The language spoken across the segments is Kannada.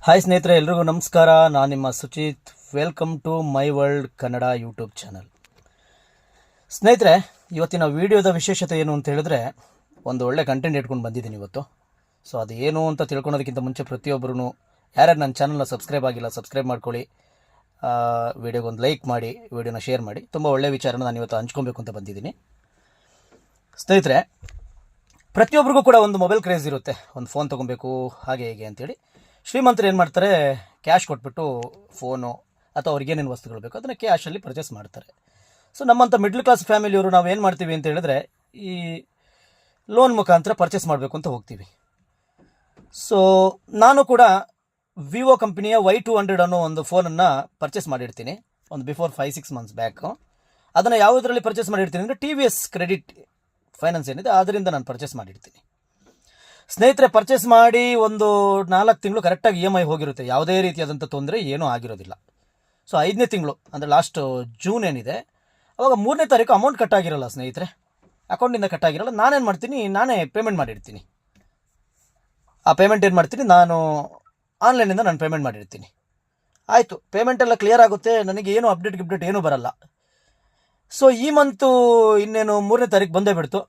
ಹಾಯ್ ಸ್ನೇಹಿತರೆ, ಎಲ್ರಿಗೂ ನಮಸ್ಕಾರ. ನಾನು ನಿಮ್ಮ Suchith. Welcome to my world Kannada YouTube channel. ಸ್ನೇಹಿತರೆ, ಇವತ್ತಿನ ವಿಡಿಯೋದ ವಿಶೇಷತೆ ಏನು ಅಂತ ಹೇಳಿದ್ರೆ, ಒಂದು ಒಳ್ಳೆ ಕಂಟೆಂಟ್ ಇಟ್ಕೊಂಡು ಬಂದಿದ್ದೀನಿ ಇವತ್ತು. ಸೊ ಅದು ಏನು ಅಂತ ತಿಳ್ಕೊಳೋದಕ್ಕಿಂತ ಮುಂಚೆ ಪ್ರತಿಯೊಬ್ಬರೂ ಯಾರ್ಯಾರು ನನ್ನ ಚಾನಲ್ನ ಸಬ್ಸ್ಕ್ರೈಬ್ ಆಗಿಲ್ಲ ಸಬ್ಸ್ಕ್ರೈಬ್ ಮಾಡ್ಕೊಳ್ಳಿ, ವಿಡಿಯೋಗೊಂದು ಲೈಕ್ ಮಾಡಿ, ವಿಡಿಯೋನ ಶೇರ್ ಮಾಡಿ. ತುಂಬ ಒಳ್ಳೆಯ ವಿಚಾರನ ನಾನು ಇವತ್ತು ಹಂಚ್ಕೊಬೇಕು ಅಂತ ಬಂದಿದ್ದೀನಿ. ಸ್ನೇಹಿತರೆ, ಪ್ರತಿಯೊಬ್ಬರಿಗೂ ಕೂಡ ಒಂದು ಮೊಬೈಲ್ ಕ್ರೇಜ್ ಇರುತ್ತೆ, ಒಂದು ಫೋನ್ ತೊಗೊಬೇಕು ಹಾಗೆ ಹೀಗೆ ಅಂತೇಳಿ. ಶ್ರೀಮಂತರು ಏನು ಮಾಡ್ತಾರೆ, ಕ್ಯಾಶ್ ಕೊಟ್ಬಿಟ್ಟು ಫೋನು ಅಥವಾ ಅವ್ರಿಗೇನೇನು ವಸ್ತುಗಳು ಬೇಕು ಅದನ್ನು ಕ್ಯಾಶಲ್ಲಿ ಪರ್ಚೇಸ್ ಮಾಡ್ತಾರೆ. ಸೊ ನಮ್ಮಂಥ ಮಿಡ್ಲ್ ಕ್ಲಾಸ್ ಫ್ಯಾಮಿಲಿಯವರು ನಾವು ಏನು ಮಾಡ್ತೀವಿ ಅಂತ ಹೇಳಿದ್ರೆ, ಈ ಲೋನ್ ಮುಖಾಂತರ ಪರ್ಚೇಸ್ ಮಾಡಬೇಕು ಅಂತ ಹೋಗ್ತೀವಿ. ಸೊ ನಾನು ಕೂಡ ವಿವೋ ಕಂಪನಿಯ Y200 ಅನ್ನೋ ಒಂದು ಫೋನನ್ನು ಪರ್ಚೇಸ್ ಮಾಡಿರ್ತೀನಿ, ಒಂದು ಬಿಫೋರ್ 5-6 ಮಂತ್ಸ್ ಬ್ಯಾಕು. ಅದನ್ನು ಯಾವುದರಲ್ಲಿ ಪರ್ಚೇಸ್ ಮಾಡಿರ್ತೀನಿ ಅಂದರೆ TVS ಕ್ರೆಡಿಟ್ ಫೈನಾನ್ಸ್ ಏನಿದೆ ಅದರಿಂದ ನಾನು ಪರ್ಚೇಸ್ ಮಾಡಿರ್ತೀನಿ. ಸ್ನೇಹಿತರೆ, ಪರ್ಚೇಸ್ ಮಾಡಿ ಒಂದು 4 ತಿಂಗಳು ಕರೆಕ್ಟಾಗಿ EMI ಹೋಗಿರುತ್ತೆ, ಯಾವುದೇ ರೀತಿಯಾದಂಥ ತೊಂದರೆ ಏನೂ ಆಗಿರೋದಿಲ್ಲ. ಸೊ 5ನೇ ತಿಂಗಳು ಅಂದರೆ ಲಾಸ್ಟ್ ಜೂನ್ ಏನಿದೆ, ಅವಾಗ 3ನೇ ತಾರೀಕು ಅಮೌಂಟ್ ಕಟ್ಟಾಗಿರಲ್ಲ ಸ್ನೇಹಿತರೆ, ಅಕೌಂಟಿಂದ ಕಟ್ಟಾಗಿರಲ್ಲ. ನಾನೇನು ಮಾಡ್ತೀನಿ, ನಾನೇ ಪೇಮೆಂಟ್ ಮಾಡಿರ್ತೀನಿ. ಆ ಪೇಮೆಂಟ್ ಏನು ಮಾಡ್ತೀನಿ, ನಾನು ಆನ್ಲೈನಿಂದ ನಾನು ಪೇಮೆಂಟ್ ಮಾಡಿರ್ತೀನಿ. ಆಯಿತು, ಪೇಮೆಂಟ್ ಎಲ್ಲ ಕ್ಲಿಯರ್ ಆಗುತ್ತೆ, ನನಗೆ ಏನು ಅಪ್ಡೇಟ್ ಏನೂ ಬರಲ್ಲ. ಸೊ ಈ ಮಂತು ಇನ್ನೇನು 3ನೇ ತಾರೀಕು ಬಂದೇ ಬಿಡ್ತು,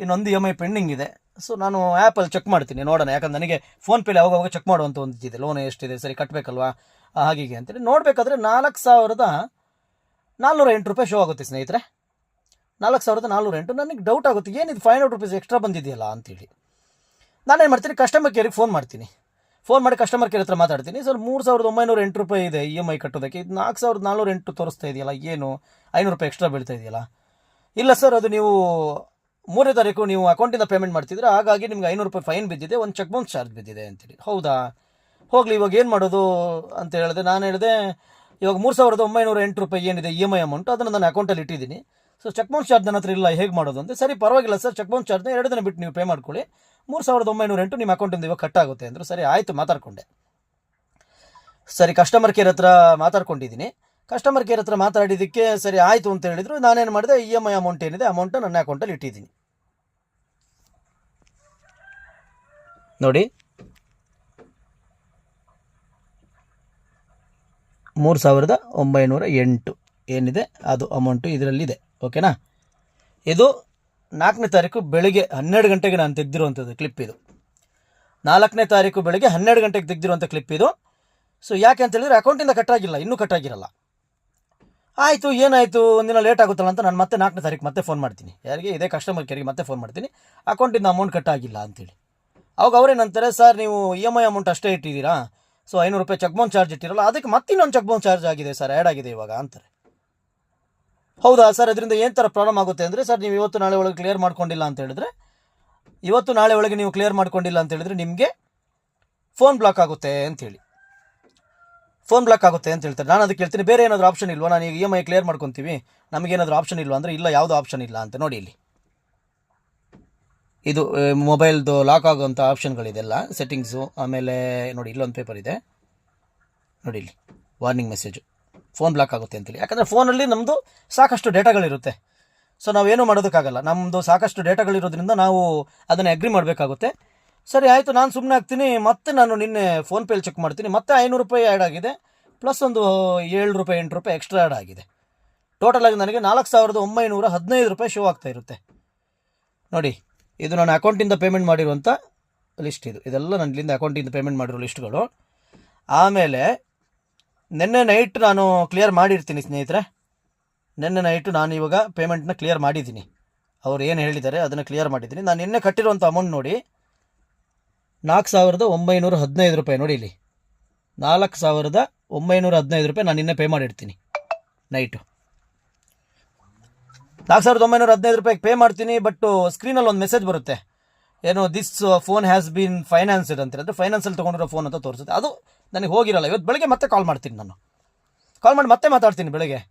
ಇನ್ನೊಂದು EMI ಪೆಂಡಿಂಗ್ ಇದೆ. ಸೊ ನಾನು ಆ್ಯಪಲ್ಲಿ ಚೆಕ್ ಮಾಡ್ತೀನಿ, ನೋಡೋಣ, ಯಾಕಂದ್ರೆ ನನಗೆ ಫೋನ್ಪೇಲಿ ಯಾವಾಗ ಚೆಕ್ ಮಾಡುವಂಥ ಒಂದಿದೆ, ಲೋನ್ ಎಷ್ಟಿದೆ, ಸರಿ ಕಟ್ಟಬೇಕಲ್ವಾ ಹಾಗೆ ಅಂತೇಳಿ ನೋಡಬೇಕಾದ್ರೆ 4,408 ರೂಪಾಯಿ ಶೋ ಆಗುತ್ತೆ ಸ್ನೇಹಿತರೆ. 4,408. ನನಗೆ ಡೌಟ್ ಆಗುತ್ತೆ, ಏನಿದು 500 ರೂಪೀಸ್ ಎಕ್ಸ್ಟ್ರಾ ಬಂದಿದೆಯಲ್ಲ ಅಂತೇಳಿ. ನಾನೇನು ಮಾಡ್ತೀನಿ, ಕಸ್ಟಮರ್ ಕೇರಿಗೆ ಫೋನ್ ಮಾಡ್ತೀನಿ. ಫೋನ್ ಮಾಡಿ ಕಸ್ಟಮರ್ ಕೇರ್ ಹತ್ರ ಮಾತಾಡ್ತೀನಿ. ಸರ್ 3,908 ರೂಪಾಯಿ ಇದೆ EMI ಕಟ್ಟೋದಕ್ಕೆ, ಇದು 4,408 ತೋರಿಸ್ತಾ ಇದೆಯಲ್ಲ, ಏನು 500 ರೂಪಾಯಿ ಎಕ್ಸ್ಟ್ರಾ ಬೀಳ್ತಾ ಇದೆಯಲ್ಲ. ಇಲ್ಲ ಸರ್, ಅದು ನೀವು 3ನೇ ತಾರೀಕು ನೀವು ಅಕೌಂಟಿಂದ ಪೇಮೆಂಟ್ ಮಾಡ್ತಿದ್ರೆ, ಹಾಗಾಗಿ ನಿಮ್ಗೆ 500 ರೂಪಾಯಿ ಫೈನ್ ಬಿದ್ದಿದೆ, ಒಂದು ಚೆಕ್ ಬೌನ್ಸ್ ಚಾರ್ಜ್ ಬಿದ್ದಿದೆ ಅಂತೇಳಿ. ಹೌದಾ, ಹೋಗಲಿ, ಇವಾಗ ಏನು ಮಾಡೋದು ಅಂತ ಹೇಳಿದೆ. ನಾನು ಹೇಳಿದೆ, ಇವಾಗ 3,908 ರೂಪಾಯಿ ಏನಿದೆ EMI ಅಮೌಂಟು, ಅದನ್ನು ನಾನು ಅಕೌಂಟಲ್ಲಿ ಇಟ್ಟಿದ್ದೀನಿ. ಸೊ ಚೆಕ್ ಬೌನ್ಸ್ ಚಾರ್ಜ್ ನನ್ನ ಹತ್ರ ಇಲ್ಲ, ಹೇಗೆ ಮಾಡೋದು ಅಂತ. ಸರಿ ಪರವಾಗಿಲ್ಲ ಸರ್, ಚೆಕ್ ಬೌನ್ಸ್ ಚಾರ್ಜ್ನ 2 ದಿನ ಬಿಟ್ಟು ನೀವು ಪೇ ಮಾಡ್ಕೊಳ್ಳಿ, 3,908 ನಿಮ್ಮ ಅಕೌಂಟಿಂದ ಇವಾಗ ಕಟ್ಟಾಗುತ್ತೆ ಅಂದರು. ಸರಿ ಆಯಿತು, ಮಾತಾಡ್ಕೊಂಡೆ. ಸರಿ ಕಸ್ಟಮರ್ ಕೇರ್ ಹತ್ರ ಮಾತಾಡ್ಕೊಂಡಿದ್ದೀನಿ. ಕಸ್ಟಮರ್ ಕೇರ್ ಹತ್ರ ಮಾತಾಡಿದ್ದಕ್ಕೆ ಸರಿ ಆಯಿತು ಅಂತ ಹೇಳಿದರು. ನಾನೇನು ಮಾಡಿದೆ, EMI ಅಮೌಂಟ್ ಏನಿದೆ ಅಮೌಂಟು ನನ್ನ ಅಕೌಂಟಲ್ಲಿ ಇಟ್ಟಿದ್ದೀನಿ. ನೋಡಿ, 3,908 ಏನಿದೆ ಅದು ಅಮೌಂಟು ಇದರಲ್ಲಿದೆ. ಓಕೆನಾ. ಇದು 4ನೇ ತಾರೀಕು ಬೆಳಿಗ್ಗೆ 12 ಗಂಟೆಗೆ ನಾನು ತೆಗೆದಿರುವಂಥದ್ದು ಕ್ಲಿಪ್ ಇದು. 4ನೇ ತಾರೀಕು ಬೆಳಿಗ್ಗೆ 12 ಗಂಟೆಗೆ ತೆಗೆದಿರುವಂಥ ಕ್ಲಿಪ್ ಇದು. ಸೊ ಯಾಕೆ ಅಂತ ಹೇಳಿದ್ರೆ, ಅಕೌಂಟಿಂದ ಕಟ್ಟಾಗಿಲ್ಲ, ಇನ್ನೂ ಕಟ್ಟಾಗಿರಲ್ಲ. ಆಯಿತು, ಏನಾಯಿತು, ಒಂದಿನ ಲೇಟ್ ಆಗುತ್ತಲ್ಲ ಅಂತ ನಾನು ಮತ್ತೆ 4ನೇ ತಾರೀಕು ಮತ್ತೆ ಫೋನ್ ಮಾಡ್ತೀನಿ. ಯಾರಿಗೆ, ಇದೇ ಕಸ್ಟಮರ್ ಕೇರಿಗೆ ಮತ್ತೆ ಫೋನ್ ಮಾಡ್ತೀನಿ, ಅಕೌಂಟಿಂದ ಅಮೌಂಟ್ ಕಟ್ಟಾಗಿಲ್ಲ ಅಂತೇಳಿ. ಅವಾಗ ಅವ್ರೇನಂತಾರೆ, ಸರ್ ನೀವು EMI ಅಮೌಂಟ್ ಅಷ್ಟೇ ಇಟ್ಟಿದ್ದೀರಾ, ಸೊ 500 ರೂಪಾಯಿ ಚೆಕ್ ಬೌನ್ಸ್ ಚಾರ್ಜ್ ಇಟ್ಟಿರಲ್ಲ, ಅದಕ್ಕೆ ಮತ್ತಿನ್ನೊಂದು ಚೆಕ್ ಬೌನ್ಸ್ ಚಾರ್ಜ್ ಆಗಿದೆ ಸರ್, ಆ್ಯಡ್ ಆಗಿದೆ ಇವಾಗ ಅಂತಾರೆ. ಹೌದಾ ಸರ್, ಅದರಿಂದ ಏನು ಥರ ಪ್ರಾಬ್ಲಮ್ ಆಗುತ್ತೆ ಅಂದರೆ, ಸರ್ ನೀವು ಇವತ್ತು ನಾಳೆ ಒಳಗೆ ಕ್ಲಿಯರ್ ಮಾಡ್ಕೊಂಡಿಲ್ಲ ಅಂತ ಹೇಳಿದ್ರೆ, ಇವತ್ತು ನಾಳೆ ಒಳಗೆ ನೀವು ಕ್ಲಿಯರ್ ಮಾಡ್ಕೊಂಡಿಲ್ಲ ಅಂತ ಹೇಳಿದ್ರೆ ನಿಮಗೆ ಫೋನ್ ಬ್ಲಾಕ್ ಆಗುತ್ತೆ ಅಂತೇಳಿ, ಫೋನ್ ಬ್ಲಾಕ್ ಆಗುತ್ತೆ ಅಂತ ಹೇಳ್ತಾರೆ. ನಾನು ಅದಕ್ಕೆ ಹೇಳ್ತೀನಿ, ಬೇರೆ ಏನಾದರೂ ಆಪ್ಷನ್ ಇಲ್ವಾ, ನಾನು ಈಗ EMI ಕ್ಲಿಯರ್ ಮಾಡ್ಕೊತೀವಿ, ನಮಗೇನಾದರೂ ಆಪ್ಷನ್ ಇಲ್ವಾ ಅಂದರೆ, ಇಲ್ಲ, ಯಾವುದೋ ಆಪ್ಷನ್ ಇಲ್ಲ ಅಂತ. ನೋಡಿ ಇಲ್ಲಿ, ಇದು ಮೊಬೈಲ್ದು ಲಾಕ್ ಆಗುವಂಥ ಆಪ್ಷನ್ಗಳಿದೆಲ್ಲ ಸೆಟ್ಟಿಂಗ್ಸು. ಆಮೇಲೆ ನೋಡಿ, ಇಲ್ಲೊಂದು ಪೇಪರ್ ಇದೆ ನೋಡಿ, ಇಲ್ಲಿ ವಾರ್ನಿಂಗ್ ಮೆಸೇಜು, ಫೋನ್ ಬ್ಲಾಕ್ ಆಗುತ್ತೆ ಅಂತೇಳಿ. ಯಾಕಂದರೆ ಫೋನಲ್ಲಿ ನಮ್ಮದು ಸಾಕಷ್ಟು ಡೇಟಾಗಳಿರುತ್ತೆ. ಸೊ ನಾವೇನು ಮಾಡೋದಕ್ಕಾಗಲ್ಲ, ನಮ್ಮದು ಸಾಕಷ್ಟು ಡೇಟಾಗಳಿರೋದ್ರಿಂದ ನಾವು ಅದನ್ನು ಅಗ್ರಿ ಮಾಡಬೇಕಾಗುತ್ತೆ. ಸರಿ ಆಯಿತು, ನಾನು ಸುಮ್ಮನೆ ಆಗ್ತೀನಿ. ಮತ್ತೆ ನಾನು ನಿನ್ನೆ ಫೋನ್ಪೇಲಿ ಚೆಕ್ ಮಾಡ್ತೀನಿ, ಮತ್ತೆ 500 ರೂಪಾಯಿ ಆ್ಯಡ್ ಆಗಿದೆ, ಪ್ಲಸ್ ಒಂದು 7 ರೂಪಾಯಿ 8 ರೂಪಾಯಿ ಎಕ್ಸ್ಟ್ರಾ ಆ್ಯಡ್ ಆಗಿದೆ. ಟೋಟಲಾಗಿ ನನಗೆ 4,915 ರೂಪಾಯಿ ಶೋ ಆಗ್ತಾ ಇರುತ್ತೆ. ನೋಡಿ, ಇದು ನಾನು ಅಕೌಂಟಿಂದ ಪೇಮೆಂಟ್ ಮಾಡಿರುವಂಥ ಲಿಸ್ಟ್, ಇದೆಲ್ಲ ನಾನು ಇಲ್ಲಿಂದ ಅಕೌಂಟಿಂದ ಪೇಮೆಂಟ್ ಮಾಡಿರೋ ಲಿಸ್ಟ್ಗಳು. ಆಮೇಲೆ ನಿನ್ನೆ ನೈಟ್ ನಾನು ಕ್ಲಿಯರ್ ಮಾಡಿರ್ತೀನಿ ಸ್ನೇಹಿತರೆ. ನಿನ್ನೆ ನೈಟು ನಾನು ಇವಾಗ ಪೇಮೆಂಟ್ನ ಕ್ಲಿಯರ್ ಮಾಡಿದ್ದೀನಿ, ಅವ್ರು ಏನು ಹೇಳಿದ್ದಾರೆ ಅದನ್ನು ಕ್ಲಿಯರ್ ಮಾಡಿದ್ದೀನಿ. ನಾನು ನಿನ್ನೆ ಕಟ್ಟಿರುವಂಥ ಅಮೌಂಟ್ ನೋಡಿ, 4,915 ರೂಪಾಯಿ. ನೋಡಿ ಇಲ್ಲಿ 4,915 ರೂಪಾಯಿ ನಾನು ನಿನ್ನೆ ಪೇ ಮಾಡಿರ್ತೀನಿ ನೈಟು. 4,915 ರೂಪಾಯಿಗೆ ಪೇ ಮಾಡ್ತೀನಿ. ಬಟ್ ಸ್ಕ್ರೀನಲ್ಲಿ ಒಂದು ಮೆಸೇಜ್ ಬರುತ್ತೆ, ಏನು ದಿಸ್ ಫೋನ್ ಹ್ಯಾಸ್ ಬೀನ್ ಫೈನಾನ್ಸ್ಡ್ ಅಂತ, ಅಂದರೆ ಫೈನಾನ್ಸಲ್ಲಿ ತೊಗೊಂಡಿರೋ ಫೋನ್ ಅಂತ ತೋರಿಸುತ್ತೆ. ಅದು ನನಗೆ ಹೋಗಿರಲ್ಲ. ಇವತ್ತು ಬೆಳಗ್ಗೆ ಮತ್ತೆ ಕಾಲ್ ಮಾಡ್ತೀನಿ, ನಾನು ಕಾಲ್ ಮಾಡಿ ಮತ್ತೆ ಮಾತಾಡ್ತೀನಿ ಬೆಳಗ್ಗೆ.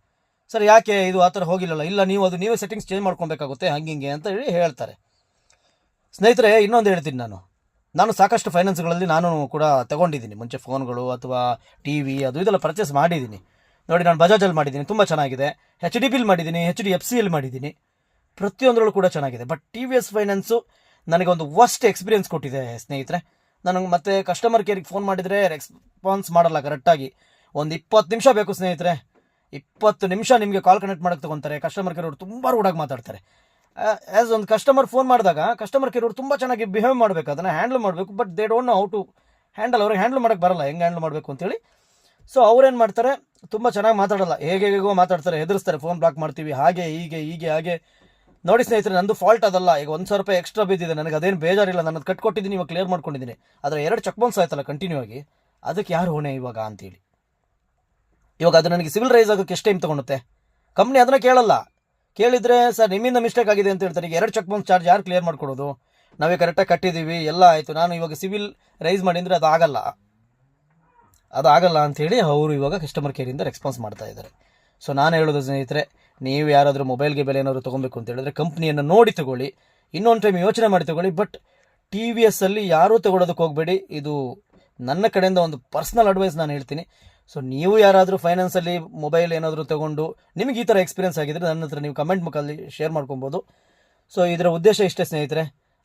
ಸರ್ ಯಾಕೆ ಇದು ಆ ಥರ ಹೋಗಿರಲ್ಲ, ಇಲ್ಲ ನೀವೇ ಸೆಟ್ಟಿಂಗ್ಸ್ ಚೇಂಜ್ ಮಾಡ್ಕೊಬೇಕಾಗುತ್ತೆ ಹಿಂಗೆ ಅಂತ ಹೇಳಿ ಹೇಳ್ತಾರೆ. ಸ್ನೇಹಿತರೆ, ಇನ್ನೊಂದು ಹೇಳ್ತೀನಿ, ನಾನು ಸಾಕಷ್ಟು ಫೈನಾನ್ಸ್ಗಳಲ್ಲಿ ನಾನು ಕೂಡ ತಗೊಂಡಿದ್ದೀನಿ ಮುಂಚೆ, ಫೋನ್ಗಳು ಅಥವಾ TV ಅದು ಇದೆಲ್ಲ ಪರ್ಚೇಸ್ ಮಾಡಿದ್ದೀನಿ. ನೋಡಿ, ನಾನು ಬಜಾಜಲ್ಲಿ ಮಾಡಿದ್ದೀನಿ, ತುಂಬ ಚೆನ್ನಾಗಿದೆ. HDBಲಿ ಮಾಡಿದ್ದೀನಿ, HDFCಯಲ್ಲಿ ಮಾಡಿದ್ದೀನಿ, ಪ್ರತಿಯೊಂದರಲ್ಲೂ ಕೂಡ ಚೆನ್ನಾಗಿದೆ. ಬಟ್ TVS ಫೈನಾನ್ಸು ನನಗೆ ಒಂದು ವರ್ಸ್ಟ್ ಎಕ್ಸ್ಪೀರಿಯನ್ಸ್ ಕೊಟ್ಟಿದೆ ಸ್ನೇಹಿತರೆ. ನನಗೆ ಮತ್ತೆ ಕಸ್ಟಮರ್ ಕೇರಿಗೆ ಫೋನ್ ಮಾಡಿದರೆ ರೆಸ್ಪಾನ್ಸ್ ಮಾಡಲ್ಲ ಕರೆಕ್ಟಾಗಿ. ಒಂದು 20 ನಿಮಿಷ ಬೇಕು ಸ್ನೇಹಿತರೆ. 20 ನಿಮಿಷ ನಿಮಗೆ ಕಾಲ್ ಕನೆಕ್ಟ್ ಮಾಡೋಕ್ಕೆ ತೊಗೊತಾರೆ. ಕಸ್ಟಮರ್ ಕೇರ್ ಅವರು ತುಂಬ ರೂಢಾಗಿ ಮಾತಾಡ್ತಾರೆ. ಆ್ಯಸ್ ಒಂದು ಕಸ್ಟಮರ್ ಫೋನ್ ಮಾಡಿದಾಗ ಕಸ್ಟಮರ್ ಕೇರ್ ಅವರು ತುಂಬ ಚೆನ್ನಾಗಿ ಬಿಹೇವ್ ಮಾಡಬೇಕು, ಅದನ್ನು ಹ್ಯಾಂಡಲ್ ಮಾಡಬೇಕು. But they don't know how to handle. ಅವ್ರಿಗೆ ಹ್ಯಾಂಡಲ್ ಮಾಡೋಕ್ಕೆ ಬರಲ್ಲ, ಹೆಂಗೆ ಹ್ಯಾಂಡಲ್ ಮಾಡಬೇಕು ಅಂತೇಳಿ. ಸೊ ಅವ್ರೇನು ಮಾಡ್ತಾರೆ, ತುಂಬ ಚೆನ್ನಾಗಿ ಮಾತಾಡಲ್ಲ, ಹೇಗೋ ಮಾತಾಡ್ತಾರೆ, ಹೆದರ್ಸ್ತಾರೆ, ಫೋನ್ ಬ್ಲಾಕ್ ಮಾಡ್ತೀವಿ, ಹಾಗೆ ಹಾಗೆ. ನೋಡಿ ಸ್ನೇಹಿತರೆ, ನಂದು ಫಾಲ್ಟ್ ಅದಲ್ಲ. ಈಗ 1,000 ರೂಪಾಯಿ ಎಕ್ಸ್ಟ್ರಾ ಬಿದ್ದಿದೆ, ನನಗೆ ಅದೇನು ಬೇಜಾರಿಲ್ಲ, ನನ್ನದು ಕಟ್ಕೊಟ್ಟಿದ್ದೀನಿ, ಇವಾಗ ಕ್ಲಿಯರ್ ಮಾಡ್ಕೊಂಡಿದ್ದೀನಿ. ಆದರೆ 2 ಚೆಕ್ ಬೌನ್ಸ್ ಆಯ್ತಲ್ಲ ಕಂಟಿನ್ಯೂ ಆಗಿ, ಅದಕ್ಕೆ ಯಾರು ಹೊಣೆ ಇವಾಗ ಅಂತೇಳಿ. ಇವಾಗ ಅದು ನನಗೆ ಸಿವಿಲ್ ರೈಸ್ ಆಗೋಕ್ಕೆ ಎಷ್ಟು ಟೈಮ್ ತೊಗೊಳುತ್ತೆ? ಕಂಪ್ನಿ ಅದನ್ನು ಕೇಳಲ್ಲ. ಕೇಳಿದರೆ ಸರ್ ನಿಮ್ಮಿಂದ ಮಿಸ್ಟೇಕ್ ಆಗಿದೆ ಅಂತ ಹೇಳ್ತಾರೆ. ಈಗ 2 ಚೆಕ್ ಬೌನ್ಸ್ ಚಾರ್ಜ್ ಯಾರು ಕ್ಲಿಯರ್ ಮಾಡ್ಕೊಡೋದು? ನಾವೇ ಕರೆಕ್ಟಾಗಿ ಕಟ್ಟಿದ್ದೀವಿ, ಎಲ್ಲ ಆಯಿತು, ನಾನು ಇವಾಗ ಸಿವಿಲ್ ರೈಸ್ ಮಾಡಿದರೆ ಅದಾಗಲ್ಲ ಅಂಥೇಳಿ ಅವರು ಇವಾಗ ಕಸ್ಟಮರ್ ಕೇರಿಂದ ರೆಸ್ಪಾನ್ಸ್ ಮಾಡ್ತಾ ಇದ್ದಾರೆ. ಸೊ ನಾನು ಹೇಳೋದು ಸ್ನೇಹಿತರೆ, ನೀವು ಯಾರಾದರೂ ಮೊಬೈಲ್ಗೆ ಬೆಲೆ ಏನಾದರೂ ತೊಗೊಬೇಕು ಅಂತ ಹೇಳಿದ್ರೆ ಕಂಪ್ನಿಯನ್ನು ನೋಡಿ ತೊಗೊಳ್ಳಿ, ಇನ್ನೊಂದು ಟೈಮ್ ಯೋಚನೆ ಮಾಡಿ ತೊಗೊಳ್ಳಿ. ಬಟ್ TVS ಅಲ್ಲಿ ಯಾರೂ ತೊಗೊಳೋದಕ್ಕೆ ಹೋಗಬೇಡಿ. ಇದು ನನ್ನ ಕಡೆಯಿಂದ ಒಂದು ಪರ್ಸ್ನಲ್ ಅಡ್ವೈಸ್ ನಾನು ಹೇಳ್ತೀನಿ. ಸೊ ನೀವು ಯಾರಾದರೂ ಫೈನಾನ್ಸಲ್ಲಿ ಮೊಬೈಲ್ ಏನಾದರೂ ತೊಗೊಂಡು ನಿಮಗೆ ಈ ಥರ ಎಕ್ಸ್ಪೀರಿಯನ್ಸ್ ಆಗಿದ್ದರೆ ನನ್ನ ಹತ್ರ ನೀವು ಕಮೆಂಟ್ ಮುಖದಲ್ಲಿ ಶೇರ್ ಮಾಡ್ಕೊಬೋದು. ಸೊ ಇದರ ಉದ್ದೇಶ ಇಷ್ಟೇ ಸ್ನೇಹಿತರೆ,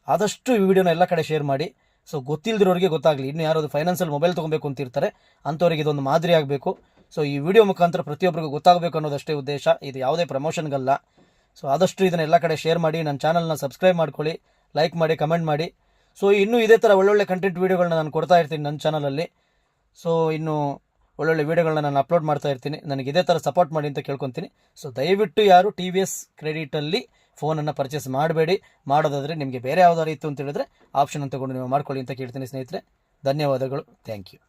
ಆದಷ್ಟು ಈ ವಿಡಿಯೋನ ಎಲ್ಲ ಕಡೆ ಶೇರ್ ಮಾಡಿ. ಸೊ ಗೊತ್ತಿಲ್ಲದಿರೋರಿಗೆ ಗೊತ್ತಾಗಲಿ. ಇನ್ನು ಯಾರಾದರೂ ಫೈನಾನ್ಸಲ್ಲಿ ಮೊಬೈಲ್ ತೊಗೊಬೇಕು ಅಂತಿರ್ತಾರೆ ಅಂಥವ್ರಿಗೆ ಇದೊಂದು ಮಾದರಿ ಆಗಬೇಕು. ಸೊ ಈ ವಿಡಿಯೋ ಮುಖಾಂತರ ಪ್ರತಿಯೊಬ್ಬರಿಗೂ ಗೊತ್ತಾಗಬೇಕು ಅನ್ನೋದಷ್ಟೇ ಉದ್ದೇಶ, ಇದು ಯಾವುದೇ ಪ್ರಮೋಷನ್ಗಲ್ಲ. ಸೊ ಆದಷ್ಟು ಇದನ್ನು ಎಲ್ಲ ಕಡೆ ಶೇರ್ ಮಾಡಿ, ನನ್ನ ಚಾನಲ್ನ ಸಬ್ಸ್ಕ್ರೈಬ್ ಮಾಡ್ಕೊಳ್ಳಿ, ಲೈಕ್ ಮಾಡಿ, ಕಮೆಂಟ್ ಮಾಡಿ. ಸೊ ಇನ್ನೂ ಇದೇ ಥರ ಒಳ್ಳೊಳ್ಳೆ ಕಂಟೆಂಟ್ ವೀಡಿಯೋಗಳನ್ನ ನಾನು ಕೊಡ್ತಾ ಇರ್ತೀನಿ ನನ್ನ ಚಾನಲಲ್ಲಿ. ಸೊ ಇನ್ನು ಒಳ್ಳೊಳ್ಳೆ ವೀಡಿಯೋಗಳನ್ನ ನಾನು ಅಪ್ಲೋಡ್ ಮಾಡ್ತಾ ಇರ್ತೀನಿ. ನನಗೆ ಇದೇ ಥರ ಸಪೋರ್ಟ್ ಮಾಡಿ ಅಂತ ಕೇಳ್ಕೊತೀನಿ. ಸೊ ದಯವಿಟ್ಟು ಯಾರು TVS ಕ್ರೆಡಿಟಲ್ಲಿ ಫೋನನ್ನು ಪರ್ಚೇಸ್ ಮಾಡಬೇಡಿ. ಮಾಡೋದಾದರೆ ನಿಮಗೆ ಬೇರೆ ಯಾವುದಾದ್ರು ಇತ್ತು ಅಂತ ಹೇಳಿದ್ರೆ ಆಪ್ಷನ್ ತೊಗೊಂಡು ನೀವು ಮಾಡ್ಕೊಳ್ಳಿ ಅಂತ ಕೇಳ್ತೀನಿ ಸ್ನೇಹಿತರೆ. ಧನ್ಯವಾದಗಳು. Thank you.